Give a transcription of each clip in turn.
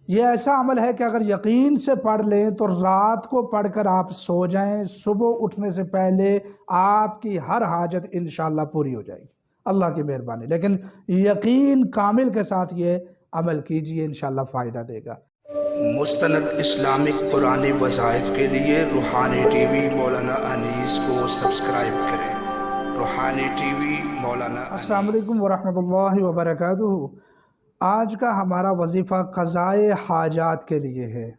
یہ ایسا عمل ہے کہ اگر یقین سے پڑھ لیں تو رات کو پڑھ کر آپ سو جائیں، صبح اٹھنے سے پہلے آپ کی ہر حاجت انشاءاللہ پوری ہو جائے گی، اللہ کی مہربانی۔ لیکن یقین کامل کے ساتھ یہ عمل کیجئے، انشاءاللہ فائدہ دے گا۔ مستند اسلامک قرآنی وظائف کے لیے روحانی ٹی وی مولانا انیس کو سبسکرائب کریں۔ روحانی ٹی وی مولانا انیس۔ السلام علیکم ورحمۃ اللہ وبرکاتہ۔ آج کا ہمارا وظیفہ قضائے حاجات کے لیے ہے،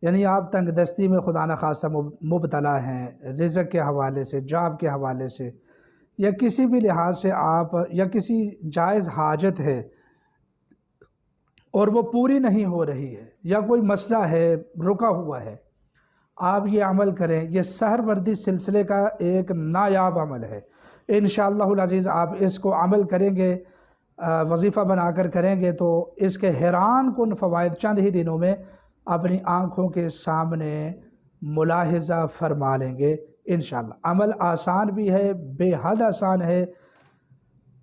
یعنی آپ تنگ دستی میں خدا نخواستہ مبتلا ہیں، رزق کے حوالے سے، جاب کے حوالے سے، یا کسی بھی لحاظ سے آپ یا کسی جائز حاجت ہے اور وہ پوری نہیں ہو رہی ہے، یا کوئی مسئلہ ہے رکا ہوا ہے، آپ یہ عمل کریں۔ یہ سحر وردی سلسلے کا ایک نایاب عمل ہے، انشاءاللہ العزیز آپ اس کو عمل کریں گے، وظیفہ بنا کر کریں گے تو اس کے حیران کن فوائد چند ہی دنوں میں اپنی آنکھوں کے سامنے ملاحظہ فرما لیں گے انشاءاللہ۔ عمل آسان بھی ہے، بے حد آسان ہے،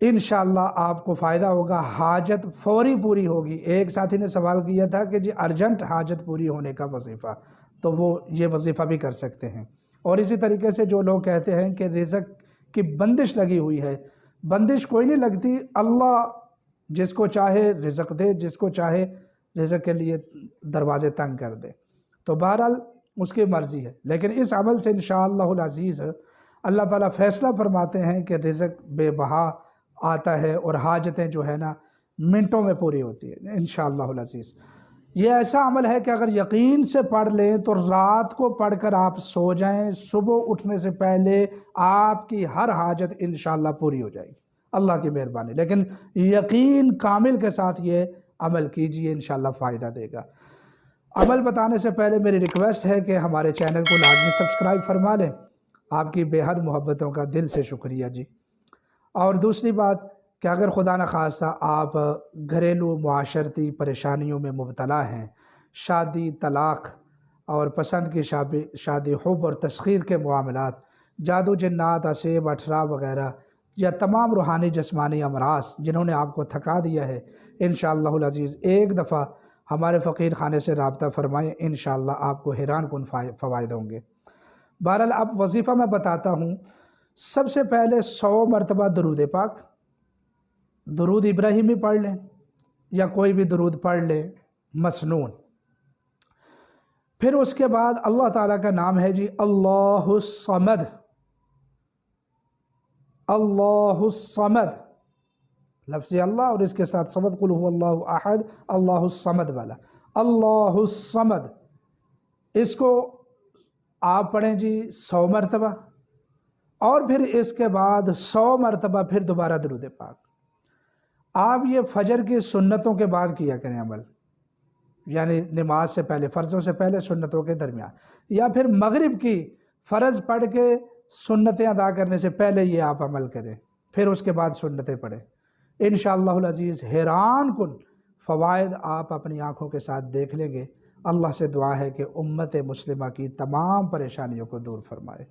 انشاءاللہ آپ کو فائدہ ہوگا، حاجت فوری پوری ہوگی۔ ایک ساتھی نے سوال کیا تھا کہ جی ارجنٹ حاجت پوری ہونے کا وظیفہ، تو وہ یہ وظیفہ بھی کر سکتے ہیں۔ اور اسی طریقے سے جو لوگ کہتے ہیں کہ رزق کی بندش لگی ہوئی ہے، بندش کوئی نہیں لگتی، اللہ جس کو چاہے رزق دے، جس کو چاہے رزق کے لیے دروازے تنگ کر دے، تو بہرحال اس کی مرضی ہے۔ لیکن اس عمل سے انشاءاللہ العزیز اللہ تعالیٰ فیصلہ فرماتے ہیں کہ رزق بے بہا آتا ہے اور حاجتیں جو ہے نا منٹوں میں پوری ہوتی ہیں انشاءاللہ العزیز۔ یہ ایسا عمل ہے کہ اگر یقین سے پڑھ لیں تو رات کو پڑھ کر آپ سو جائیں، صبح اٹھنے سے پہلے آپ کی ہر حاجت انشاءاللہ پوری ہو جائے گی، اللہ کی مہربانی۔ لیکن یقین کامل کے ساتھ یہ عمل کیجئے، انشاءاللہ فائدہ دے گا۔ عمل بتانے سے پہلے میری ریکویسٹ ہے کہ ہمارے چینل کو لازمی سبسکرائب فرما لیں، آپ کی بے حد محبتوں کا دل سے شکریہ جی۔ اور دوسری بات کہ اگر خدا نخواستہ آپ گھریلو معاشرتی پریشانیوں میں مبتلا ہیں، شادی، طلاق اور پسند کی شادی، حب اور تسخیر کے معاملات، جادو، جنات، اسیب، اٹھرا وغیرہ، یا تمام روحانی جسمانی امراض جنہوں نے آپ کو تھکا دیا ہے، انشاءاللہ العزیز ایک دفعہ ہمارے فقیر خانے سے رابطہ فرمائیں، انشاءاللہ آپ کو حیران کن فوائد ہوں گے۔ بہرحال اب وظیفہ میں بتاتا ہوں۔ سب سے پہلے 100 مرتبہ درود پاک، درود ابراہیمی پڑھ لیں یا کوئی بھی درود پڑھ لیں مسنون۔ پھر اس کے بعد اللہ تعالیٰ کا نام ہے جی اللہ الصمد، اللہ الصمد، لفظ اللہ اور اس کے ساتھ صمد، قل هو اللہ احد، اللہ الصمد والا، اللہ الصمد، اس کو آپ پڑھیں جی 100 مرتبہ، اور پھر اس کے بعد 100 مرتبہ پھر دوبارہ درود پاک۔ آپ یہ فجر کی سنتوں کے بعد کیا کریں عمل، یعنی نماز سے پہلے، فرضوں سے پہلے، سنتوں کے درمیان، یا پھر مغرب کی فرض پڑھ کے سنتیں ادا کرنے سے پہلے یہ آپ عمل کریں، پھر اس کے بعد سنتیں پڑھیں، انشاءاللہ العزیز حیران کن فوائد آپ اپنی آنکھوں کے ساتھ دیکھ لیں گے۔ اللہ سے دعا ہے کہ امت مسلمہ کی تمام پریشانیوں کو دور فرمائے۔